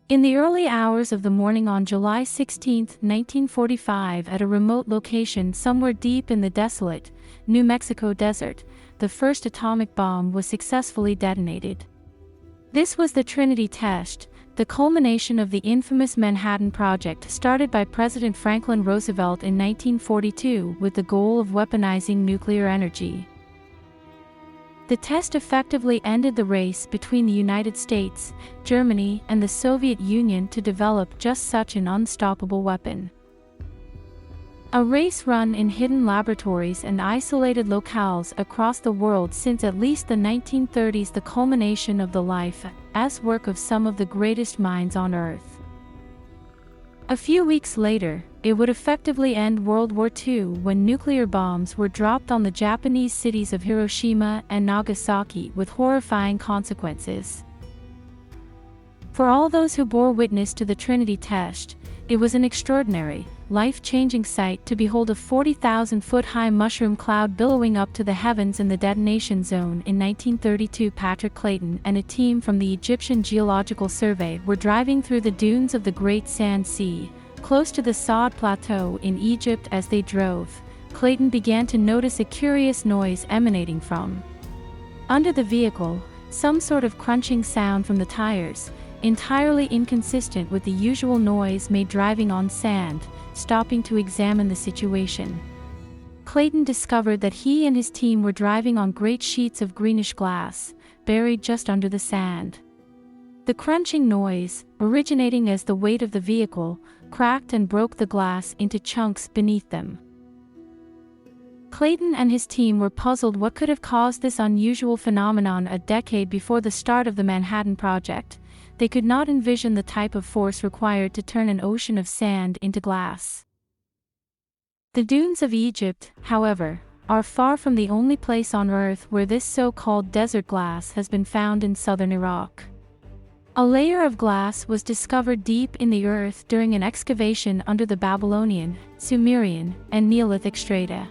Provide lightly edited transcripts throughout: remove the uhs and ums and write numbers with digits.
In the early hours of the morning on July 16, 1945, at a remote location somewhere deep in the desolate New Mexico desert, the first atomic bomb was successfully detonated. This was the Trinity test, the culmination of the infamous Manhattan Project started by President Franklin Roosevelt in 1942 with the goal of weaponizing nuclear energy. The test effectively ended the race between the United States, Germany, and the Soviet Union to develop just such an unstoppable weapon. A race run in hidden laboratories and isolated locales across the world since at least the 1930s, the culmination of the life as work of some of the greatest minds on Earth. A few weeks later, it would effectively end World War II when nuclear bombs were dropped on the Japanese cities of Hiroshima and Nagasaki with horrifying consequences. For all those who bore witness to the Trinity test, it was an extraordinary, life-changing sight to behold a 40,000-foot-high mushroom cloud billowing up to the heavens in the detonation zone. In 1932, Patrick Clayton and a team from the Egyptian Geological Survey were driving through the dunes of the Great Sand Sea, close to the Saad Plateau in Egypt. As they drove, Clayton began to notice a curious noise emanating from under the vehicle, some sort of crunching sound from the tires, entirely inconsistent with the usual noise made driving on sand. Stopping to examine the situation, Clayton discovered that he and his team were driving on great sheets of greenish glass, buried just under the sand. The crunching noise, originating as the weight of the vehicle, cracked and broke the glass into chunks beneath them. Clayton and his team were puzzled what could have caused this unusual phenomenon. A decade before the start of the Manhattan Project, they could not envision the type of force required to turn an ocean of sand into glass. The dunes of Egypt, however, are far from the only place on Earth where this so-called desert glass has been found. In southern Iraq, a layer of glass was discovered deep in the earth during an excavation under the Babylonian, Sumerian, and Neolithic strata.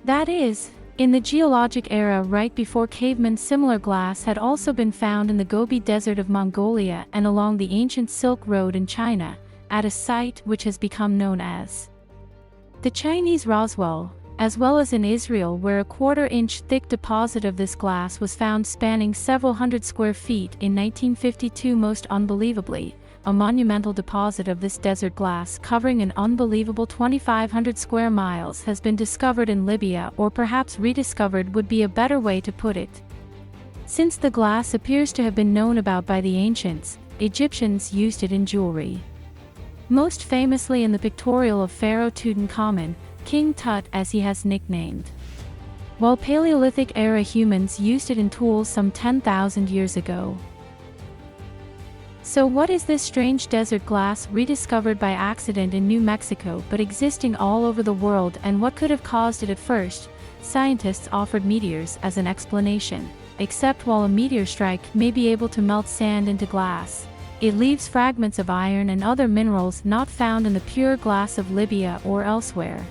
That is, in the geologic era right before cavemen. Similar glass had also been found in the Gobi Desert of Mongolia and along the ancient Silk Road in China, at a site which has become known as the Chinese Roswell, as well as in Israel, where a quarter-inch thick deposit of this glass was found spanning several hundred square feet in 1952. Most unbelievably, a monumental deposit of this desert glass covering an unbelievable 2,500 square miles has been discovered in Libya, or perhaps rediscovered would be a better way to put it. Since the glass appears to have been known about by the ancients, Egyptians used it in jewelry. Most famously in the pictorial of Pharaoh Tutankhamun, King Tut as he has nicknamed. While Paleolithic era humans used it in tools some 10,000 years ago. So what is this strange desert glass rediscovered by accident in New Mexico but existing all over the world, and what could have caused it at first? Scientists offered meteors as an explanation, except while a meteor strike may be able to melt sand into glass, it leaves fragments of iron and other minerals not found in the pure glass of Libya or elsewhere.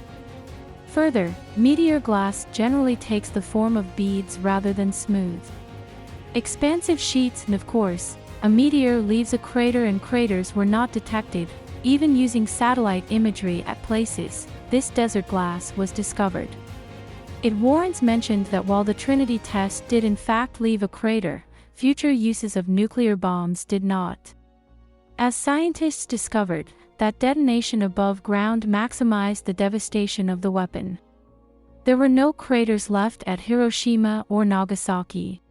Further, meteor glass generally takes the form of beads rather than smooth, expansive sheets, and of course, a meteor leaves a crater, and craters were not detected, even using satellite imagery at places this desert glass was discovered. It warrants mention that while the Trinity test did in fact leave a crater, future uses of nuclear bombs did not. As scientists discovered, that detonation above ground maximized the devastation of the weapon. There were no craters left at Hiroshima or Nagasaki.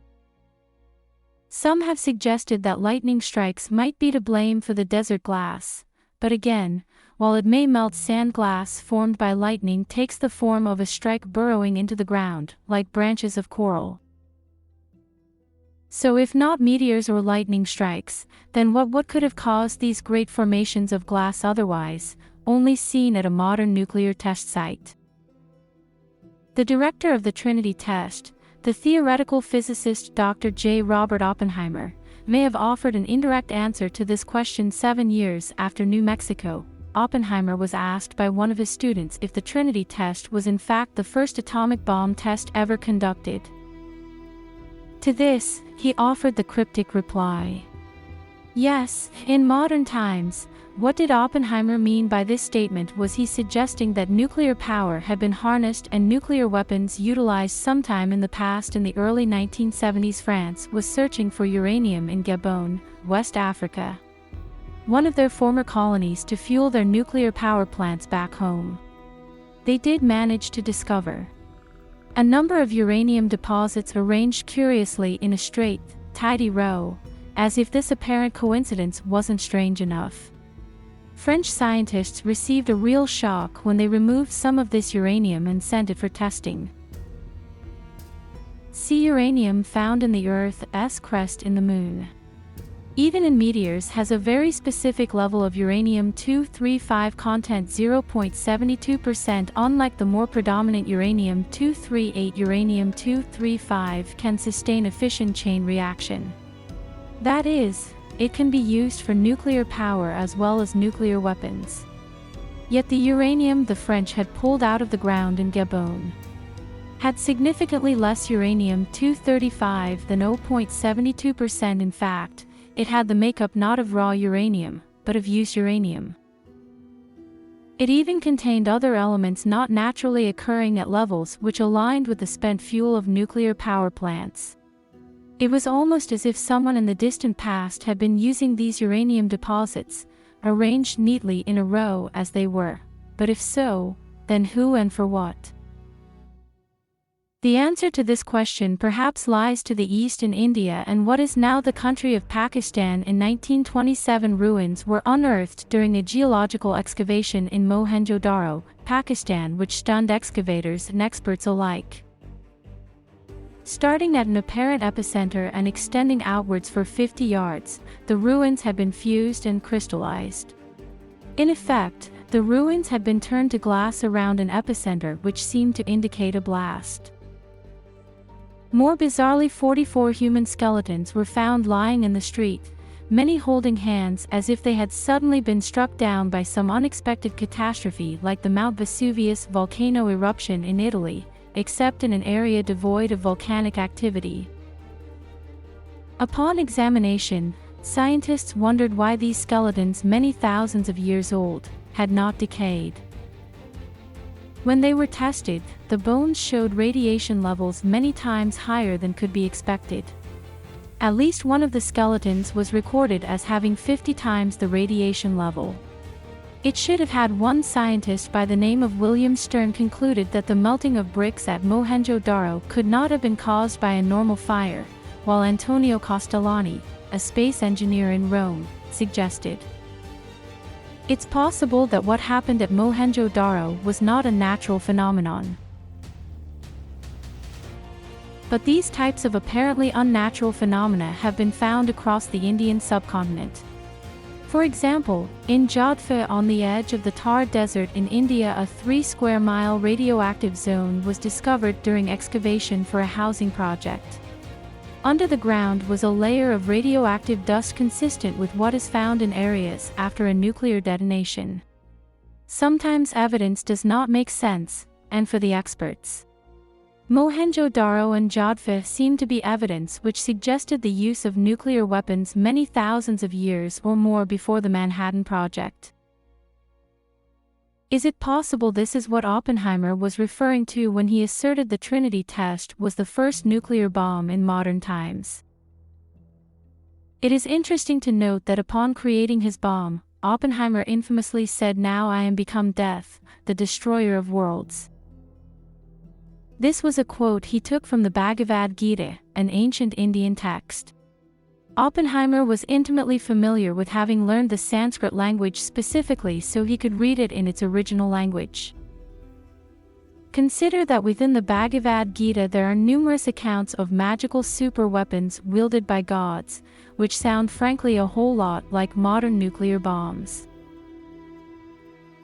Some have suggested that lightning strikes might be to blame for the desert glass, but again, while it may melt sand, glass formed by lightning takes the form of a strike burrowing into the ground, like branches of coral. So if not meteors or lightning strikes, then what could have caused these great formations of glass otherwise only seen at a modern nuclear test site? The director of the Trinity test, the theoretical physicist Dr. J. Robert Oppenheimer, may have offered an indirect answer to this question 7 years after New Mexico. Oppenheimer was asked by one of his students if the Trinity test was in fact the first atomic bomb test ever conducted. To this, he offered the cryptic reply, Yes, in modern times, what did Oppenheimer mean by this statement? Was he suggesting that nuclear power had been harnessed and nuclear weapons utilized sometime in the past? In the early 1970s, France was searching for uranium in Gabon, West Africa, one of their former colonies, to fuel their nuclear power plants back home. They did manage to discover a number of uranium deposits arranged curiously in a straight, tidy row, as if this apparent coincidence wasn't strange enough. French scientists received a real shock when they removed some of this uranium and sent it for testing. See uranium found in the Earth's crust in the Moon. Even in meteors has a very specific level of uranium-235 content, 0.72%. Unlike the more predominant uranium-238, uranium-235 can sustain a fission chain reaction. That is, it can be used for nuclear power as well as nuclear weapons. Yet the uranium the French had pulled out of the ground in Gabon had significantly less uranium-235 than 0.72%. In fact, it had the makeup not of raw uranium, but of used uranium. It even contained other elements not naturally occurring at levels which aligned with the spent fuel of nuclear power plants. It was almost as if someone in the distant past had been using these uranium deposits, arranged neatly in a row as they were. But if so, then who and for what? The answer to this question perhaps lies to the east in India and what is now the country of Pakistan. In 1927, ruins were unearthed during a geological excavation in Mohenjo-Daro, Pakistan, which stunned excavators and experts alike. Starting at an apparent epicenter and extending outwards for 50 yards, the ruins had been fused and crystallized. In effect, the ruins had been turned to glass around an epicenter, which seemed to indicate a blast. More bizarrely, 44 human skeletons were found lying in the street, many holding hands as if they had suddenly been struck down by some unexpected catastrophe like the Mount Vesuvius volcano eruption in Italy, except in an area devoid of volcanic activity. Upon examination, scientists wondered why these skeletons, many thousands of years old, had not decayed. When they were tested, the bones showed radiation levels many times higher than could be expected. At least one of the skeletons was recorded as having 50 times the radiation level. It should have had. One scientist by the name of William Stern concluded that the melting of bricks at Mohenjo-Daro could not have been caused by a normal fire, while Antonio Castellani, a space engineer in Rome, suggested it's possible that what happened at Mohenjo-Daro was not a natural phenomenon. But these types of apparently unnatural phenomena have been found across the Indian subcontinent. For example, in Jodhpur on the edge of the Thar Desert in India, a 3-square-mile radioactive zone was discovered during excavation for a housing project. Under the ground was a layer of radioactive dust consistent with what is found in areas after a nuclear detonation. Sometimes evidence does not make sense, and for the experts, Mohenjo-Daro and Jodhpur seemed to be evidence which suggested the use of nuclear weapons many thousands of years or more before the Manhattan Project. Is it possible this is what Oppenheimer was referring to when he asserted the Trinity test was the first nuclear bomb in modern times? It is interesting to note that upon creating his bomb, Oppenheimer infamously said, "Now I am become death, the destroyer of worlds." This was a quote he took from the Bhagavad Gita, an ancient Indian text. Oppenheimer was intimately familiar with having learned the Sanskrit language specifically so he could read it in its original language. Consider that within the Bhagavad Gita there are numerous accounts of magical super weapons wielded by gods, which sound frankly a whole lot like modern nuclear bombs.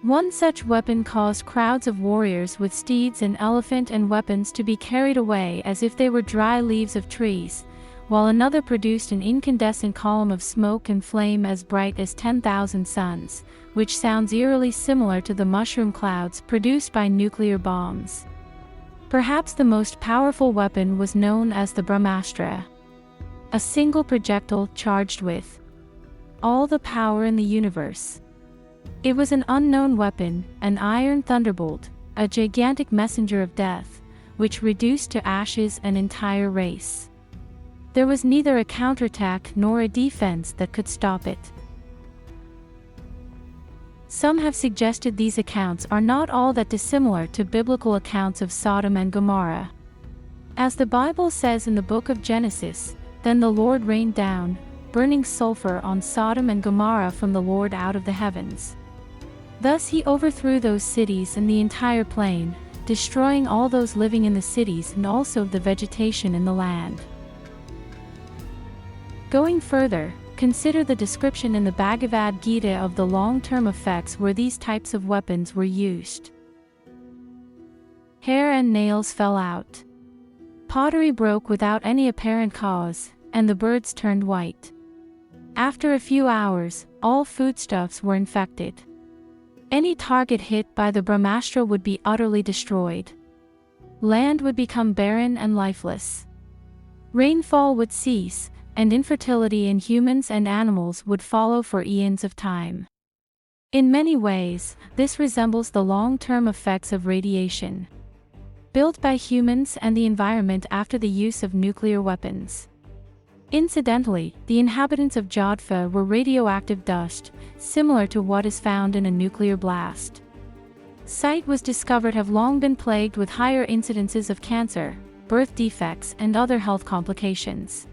One such weapon caused crowds of warriors with steeds and elephant and weapons to be carried away as if they were dry leaves of trees, while another produced an incandescent column of smoke and flame as bright as 10,000 suns, which sounds eerily similar to the mushroom clouds produced by nuclear bombs. Perhaps the most powerful weapon was known as the Brahmastra, a single projectile charged with all the power in the universe. It was an unknown weapon, an iron thunderbolt, a gigantic messenger of death, which reduced to ashes an entire race. There was neither a counterattack nor a defense that could stop it. Some have suggested these accounts are not all that dissimilar to biblical accounts of Sodom and Gomorrah. As the Bible says in the book of Genesis, "Then the Lord rained down burning sulfur on Sodom and Gomorrah from the Lord out of the heavens." Thus he overthrew those cities and the entire plain, destroying all those living in the cities and also the vegetation in the land. Going further, consider the description in the Bhagavad Gita of the long-term effects where these types of weapons were used. Hair and nails fell out. Pottery broke without any apparent cause, and the birds turned white. After a few hours, all foodstuffs were infected. Any target hit by the Brahmastra would be utterly destroyed. Land would become barren and lifeless. Rainfall would cease, and infertility in humans and animals would follow for eons of time. In many ways, this resembles the long-term effects of radiation, built by humans and the environment after the use of nuclear weapons. Incidentally, the inhabitants of Jodhpur were radioactive dust, similar to what is found in a nuclear blast. Site was discovered have long been plagued with higher incidences of cancer, birth defects, and other health complications.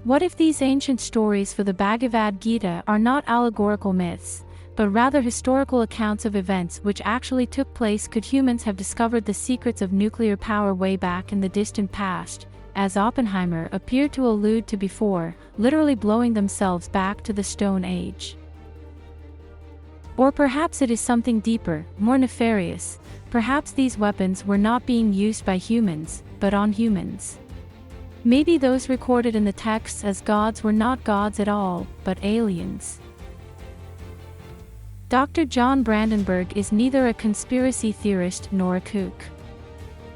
What if these ancient stories for the Bhagavad Gita are not allegorical myths, but rather historical accounts of events which actually took place? Could humans have discovered the secrets of nuclear power way back in the distant past, as Oppenheimer appeared to allude to before, literally blowing themselves back to the Stone Age? Or perhaps it is something deeper, more nefarious. Perhaps these weapons were not being used by humans, but on humans. Maybe those recorded in the texts as gods were not gods at all, but aliens. Dr. John Brandenburg is neither a conspiracy theorist nor a kook.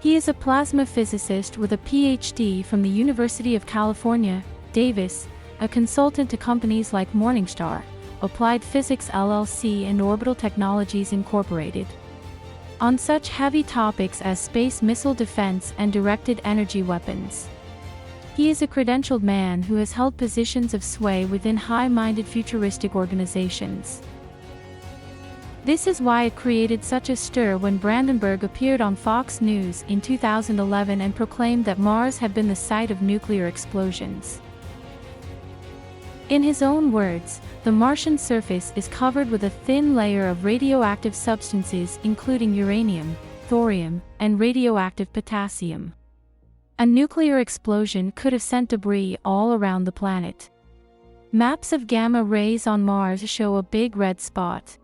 He is a plasma physicist with a PhD from the University of California, Davis, a consultant to companies like Morningstar, Applied Physics LLC and Orbital Technologies Incorporated, on such heavy topics as space missile defense and directed energy weapons. He is a credentialed man who has held positions of sway within high-minded futuristic organizations. This is why it created such a stir when Brandenburg appeared on Fox News in 2011 and proclaimed that Mars had been the site of nuclear explosions. In his own words, the Martian surface is covered with a thin layer of radioactive substances including uranium, thorium, and radioactive potassium. A nuclear explosion could have sent debris all around the planet. Maps of gamma rays on Mars show a big red spot.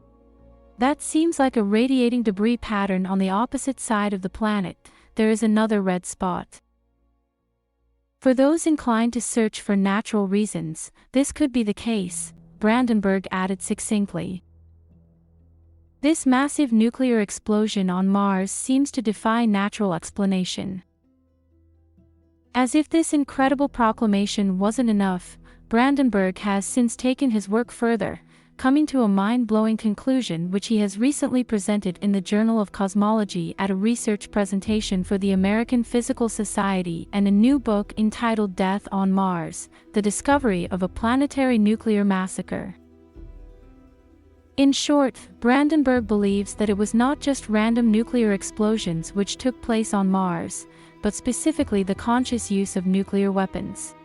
That seems like a radiating debris pattern on the opposite side of the planet. There is another red spot. For those inclined to search for natural reasons, this could be the case, Brandenburg added succinctly. This massive nuclear explosion on Mars seems to defy natural explanation. As if this incredible proclamation wasn't enough, Brandenburg has since taken his work further, coming to a mind-blowing conclusion which he has recently presented in the Journal of Cosmology at a research presentation for the American Physical Society and a new book entitled Death on Mars: The Discovery of a Planetary Nuclear Massacre. In short, Brandenburg believes that it was not just random nuclear explosions which took place on Mars, but specifically the conscious use of nuclear weapons.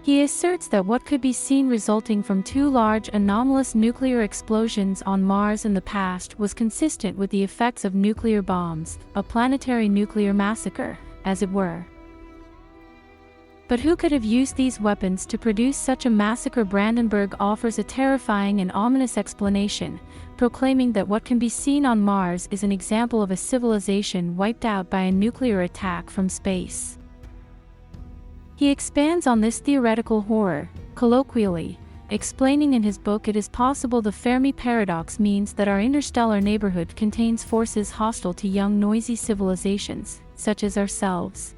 He asserts that what could be seen resulting from two large anomalous nuclear explosions on Mars in the past was consistent with the effects of nuclear bombs, a planetary nuclear massacre, as it were. But who could have used these weapons to produce such a massacre? Brandenburg offers a terrifying and ominous explanation, proclaiming that what can be seen on Mars is an example of a civilization wiped out by a nuclear attack from space. He expands on this theoretical horror, colloquially, explaining in his book it is possible the Fermi paradox means that our interstellar neighborhood contains forces hostile to young noisy civilizations, such as ourselves.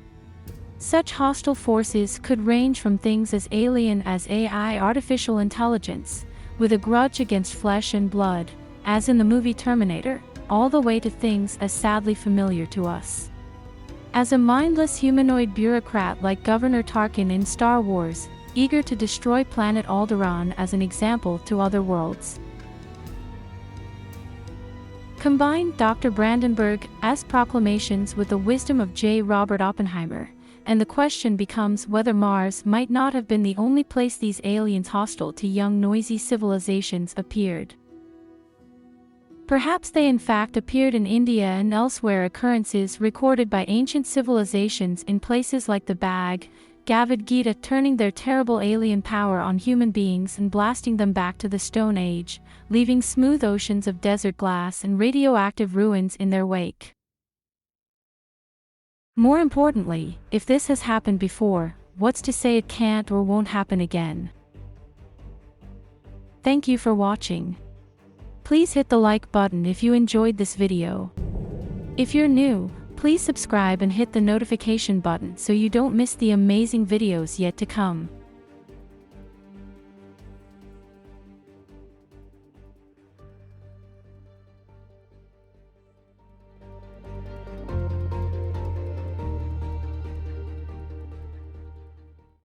Such hostile forces could range from things as alien as AI, artificial intelligence, with a grudge against flesh and blood, as in the movie Terminator, all the way to things as sadly familiar to us as a mindless humanoid bureaucrat like Governor Tarkin in Star Wars, eager to destroy planet Alderaan as an example to other worlds. Combine Dr. Brandenburg's proclamations with the wisdom of J. Robert Oppenheimer, and the question becomes whether Mars might not have been the only place these aliens hostile to young noisy civilizations appeared. Perhaps they in fact appeared in India and elsewhere, occurrences recorded by ancient civilizations in places like the Bhagavad Gita, turning their terrible alien power on human beings and blasting them back to the Stone Age, leaving smooth oceans of desert glass and radioactive ruins in their wake. More importantly, if this has happened before, what's to say it can't or won't happen again? Thank you for watching. Please hit the like button if you enjoyed this video. If you're new, please subscribe and hit the notification button so you don't miss the amazing videos yet to come.